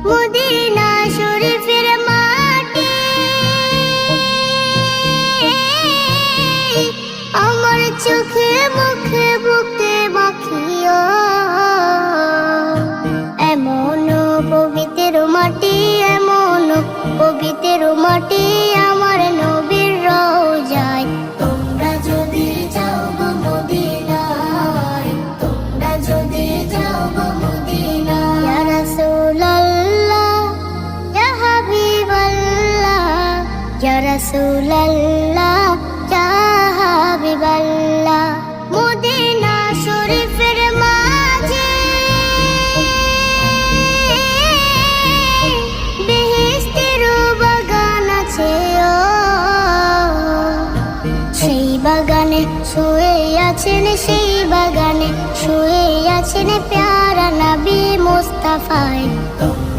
Medina শরীফের মাটি আমার চোখে মুখে বুকে মাখিও। এমন পবিত্র মাটি, এমন পবিত্র মাটি আমার নবীর রওজায়। তোমরা যদি যাও গো মদিনায়, তোমরা যদি যাও গো মদিনায়। ইয়া রাসূলুল্লাহ, ইয়া হাবিবাল্লাহ, ইয়া রাসূলুল্লাহ, ইয়া হাবিবাল্লাহ। মদিনা শরীফের মাঝে বেহেশতের বাগান আছে ও। সেই বাগানে শুয়ে আছেন, সেই বাগানে শুয়ে আছেন প্যারা নবী মুস্তাফায়।